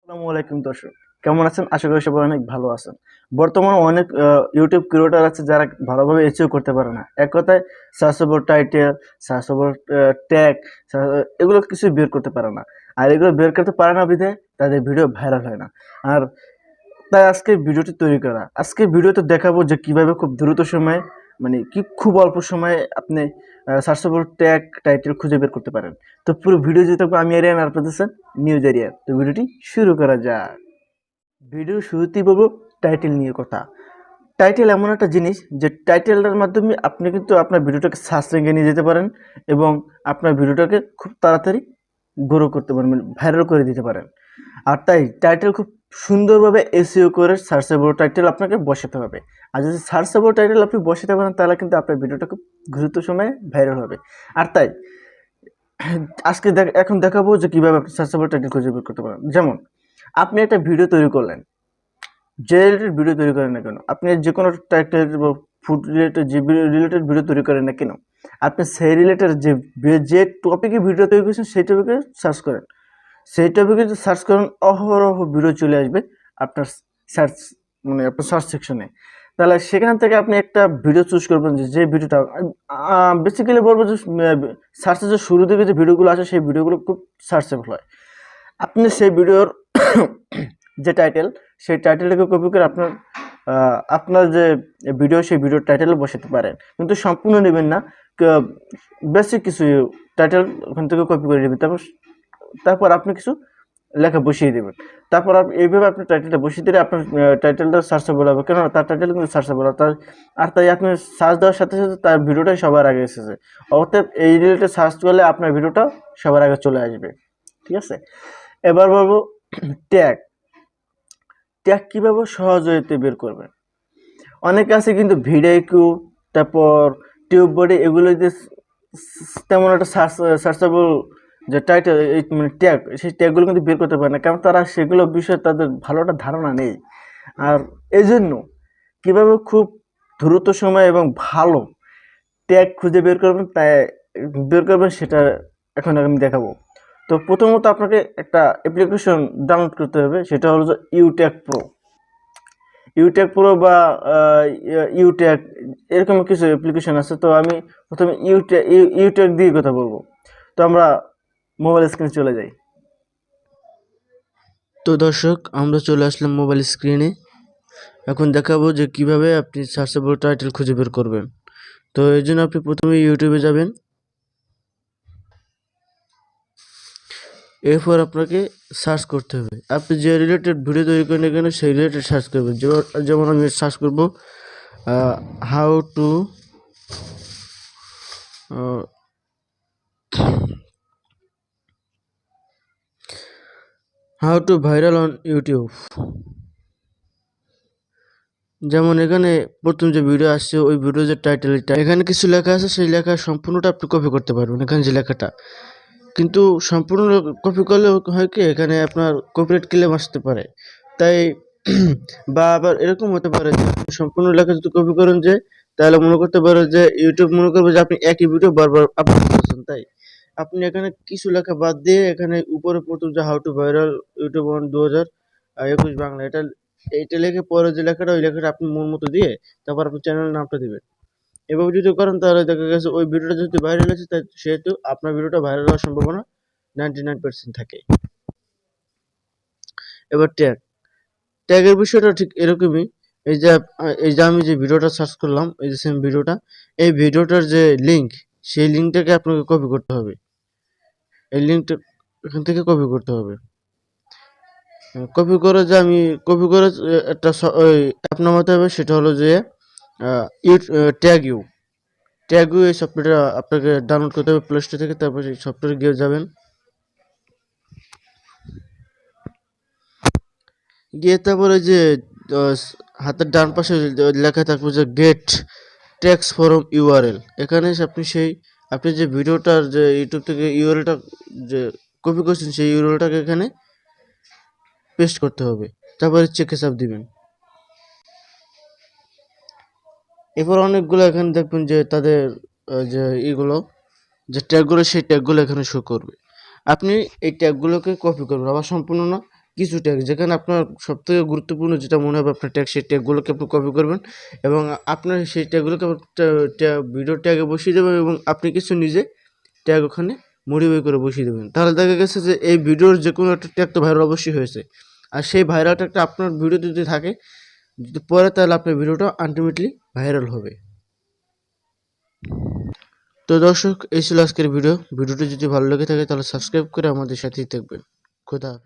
আসসালামু আলাইকুম দর্শক, কেমন আছেন? আশা করি সবাই অনেক ভালো আছেন। বর্তমানে অনেক ইউটিউব ক্রিয়েটর আছে যারা ভালোভাবে এসইও করতে পারে না। এক কথায় সার্চেবল টাইটেল, সার্চেবল ট্যাগ, এগুলো কিছু বের করতে পারে না। আর এগুলো বের করতে পারে না বিধায় তাদের ভিডিও ভাইরাল হয় না। আর তাই আজকে ভিডিওটি তৈরি করা। আজকে ভিডিওতে দেখাবো যে কিভাবে খুব দ্রুত সময়ে, মানে কি খুব অল্প সময়ে আপনি সার্চেবল ট্যাগ টাইটেল খুঁজে বের করতে পারেন। তো পুরো ভিডিও যেতে আমি এরিয়ান আর আপনাদের নিউজ এরিয়া। তো ভিডিওটি শুরু করা যাক। ভিডিও শুরুতেই বলবো টাইটেল নিয়ে কথা। টাইটেল এমন একটা জিনিস যে টাইটেলটার মাধ্যমে আপনি কিন্তু আপনার ভিডিওটাকে সার্চ র্যাঙ্কে নিয়ে যেতে পারেন এবং আপনার ভিডিওটাকে খুব তাড়াতাড়ি গ্রো করতে পারেন, মানে ভাইরাল করে দিতে পারেন। আর তাই টাইটেল খুব সুন্দরভাবে এসইও করে সার্চেবল টাইটেল আপনাকে বসাতে হবে। আর যদি সার্চেবল টাইটেল আপনি বসাতে পারেন তাহলে কিন্তু আপনার ভিডিওটা খুব দ্রুত সময়ে ভাইরাল হবে। আর তাই আজকে এখন দেখাবো যে কীভাবে আপনি সার্চেবল টাইটেল খুঁজে বের করতে পারেন। যেমন আপনি একটা ভিডিও তৈরি করলেন, যে রিলেটেড ভিডিও তৈরি করেন না কেন, আপনি যে কোনো টাইটেল বা ফুড রিলেটেড যে রিলেটেড ভিডিও তৈরি করেন না কেন, আপনি সেই রিলেটেড যে টপিকে ভিডিও তৈরি করেছেন সেই টপিকে সার্চ করেন। সেই টপিকে যদি সার্চ করেন অহরহ ভিডিও চলে আসবে আপনার সার্চ, মানে আপনার সার্চ সেকশনে। তাহলে সেখান থেকে আপনি একটা ভিডিও চুজ করবেন যে ভিডিওটা বেসিক্যালি বলবো যে সার্চের যে শুরু থেকে যে ভিডিওগুলো আসে সেই ভিডিওগুলো খুব সার্চেবল হয়। আপনি সেই ভিডিওর যে টাইটেল, সেই টাইটেলটাকে কপি করে আপনার যে ভিডিও সেই ভিডিওর টাইটেলে বসাতে পারেন, কিন্তু সম্পূর্ণ নেবেন না, বেসিক কিছু টাইটেল ওখান থেকে কপি করে নেবেন। তারপর আপনি কিছু লেখা বসিয়ে দেবেন। তারপর এইভাবে আপনি টাইটেলটা বসিয়ে দিলে আপনার টাইটেলটা সার্চেবল হবে, কেননা তার টাইটেল কিন্তু সার্চেবল। আর তাই আপনি সার্চ দেওয়ার সাথে সাথে তার ভিডিওটাই সবার আগে এসেছে। অতএব এই রিলেটেড সার্চ করলে আপনার ভিডিওটা সবার আগে চলে আসবে। ঠিক আছে, এবার বলবো ট্যাগ। ট্যাগ কীভাবে সহজতে বের করবেন। অনেকে আছে কিন্তু ভিডিও, তারপর টিউব বডি, এগুলো যে তেমন একটা সার্চেবল যে টাইটেল, মানে ট্যাগ, সেই ট্যাগগুলো কিন্তু বের করতে পারে না, কারণ তারা সেগুলো বিষয়ে তাদের ভালো একটা ধারণা নেই। আর এই জন্য কীভাবে খুব দ্রুত সময় এবং ভালো ট্যাগ খুঁজে বের করবেন সেটা এখন আমি দেখাবো। তো প্রথমত আপনাকে একটা অ্যাপ্লিকেশন ডাউনলোড করতে হবে, সেটা হলো যে ইউট্যাগ প্রো বা ইউট্যাগ, এরকম কিছু অ্যাপ্লিকেশন আছে। তো আমি প্রথমে ইউট্যাগ দিয়ে কথা বলবো। তো আমরা মোবাইল স্ক্রিনে চলে যাই। তো দর্শক, আমরা চলে আসলাম মোবাইল স্ক্রিনে। এখন দেখাবো যে কিভাবে আপনি সার্চেবল টাইটেল খুঁজে বের করবেন। তো এই জন্য আপনি প্রথমে ইউটিউবে যাবেন। এরপর আপনাকে সার্চ করতে হবে, আপনি যে রিলেটেড ভিডিও তৈরি করেন এখানে সেই রিলেটেড সার্চ করবেন। যেমন আমি সার্চ করবো how to viral on YouTube. যেমন এখানে প্রথম যে ভিডিও আসছে ওই ভিডিও যে টাইটেলটা, এখানে কিছু লেখা আছে, সেই লেখা সম্পূর্ণটা আপনি কপি করতে পারবেন এখানে যে লেখাটা। কিন্তু সম্পূর্ণ কপি করলে হয় কি, এখানে আপনার কপিরাইট ক্লেম আসতে পারে। তাই বা আবার এরকম হতে পারে যে সম্পূর্ণ লেখা যদি কপি করেন যে, তাহলে মনে করতে পারে যে ইউটিউব মনে করবে যে আপনি একই ভিডিও বারবার আপলোড করছেন। তাই আপনি এখানে কিছু লেখা বাদ দিয়ে এখানে উপরে প্রথম যে how to viral YouTube on 2021 Bangla, এইটা লিখে পরে যে লেখাটা, ওই লেখাটা আপনি মন মতো দিয়ে তারপর আপনি চ্যানেলের নামটা দিবেন। এভাবে যদি করেন তাহলে দেখা গেছে ওই ভিডিওটা যদি ভাইরাল হয়েছে, সেহেতু আপনার ভিডিওটা ভাইরাল হওয়ার সম্ভাবনা 99% থাকে। এবার ট্যাগের বিষয়টা ঠিক এরকমই। এই যে আমি যে ভিডিওটা সার্চ করলাম, এই যে সেম ভিডিওটা, এই ভিডিওটার যে লিঙ্ক, সেই লিঙ্কটাকে আপনাকে কপি করতে হবে। এই লিঙ্কটা এখান থেকে কপি করতে হবে। কপি করে একটা অ্যাপ নামাতে হবে, সেটা হলো যে ট্যাগ ইউ। এই সফটওয়্যারটা আপনাকে ডাউনলোড করতে হবে প্লে স্টোর থেকে। তারপর এই সফটওয়্যারে গিয়ে যাবেন, গিয়ে তারপরে যে হাতের ডান পাশে লেখা থাকবে যে গেট ট্যাগস ফ্রম ইউআরএল, এখানে আপনি যে ভিডিওটার যে ইউটিউব থেকে ইউআরএলটা যে কপি করছেন সেই ইউআরএলটাকে এখানে পেস্ট করতে হবে। তারপরে চেকে চাপ দিবেন। এরপর অনেকগুলো এখানে দেখবেন যে তাদের যে ট্যাগগুলো, সেই ট্যাগগুলো এখানে শো করবে। আপনি এই ট্যাগগুলোকে কপি করবেন, আবার সম্পূর্ণ না, কিছু ট্যাগ যেখানে আপনার সবথেকে গুরুত্বপূর্ণ যেটা মনে হবে আপনার ট্যাগ, সেই ট্যাগগুলোকে আপনি কপি করবেন এবং আপনার সেই ট্যাগগুলোকে ভিডিও ট্যাগে বসিয়ে দেবেন এবং আপনি কিছু নিজে ট্যাগ ওখানে মডিফাই করে বসিয়ে দেবেন। তাহলে দেখা গেছে যে এই ভিডিওর যে কোনো একটা ট্যাগ তো ভাইরাল অবশ্যই হয়েছে, আর সেই ভাইরাল ট্যাগটা আপনার ভিডিওতে যদি থাকে যদি পরে, তাহলে আপনার ভিডিওটা আলটিমেটলি ভাইরাল হবে। তো দর্শক, এই ছিল আজকের ভিডিওটি যদি ভালো লেগে থাকে তাহলে সাবস্ক্রাইব করে আমাদের সাথেই থাকবেন। খোদা হাফেজ।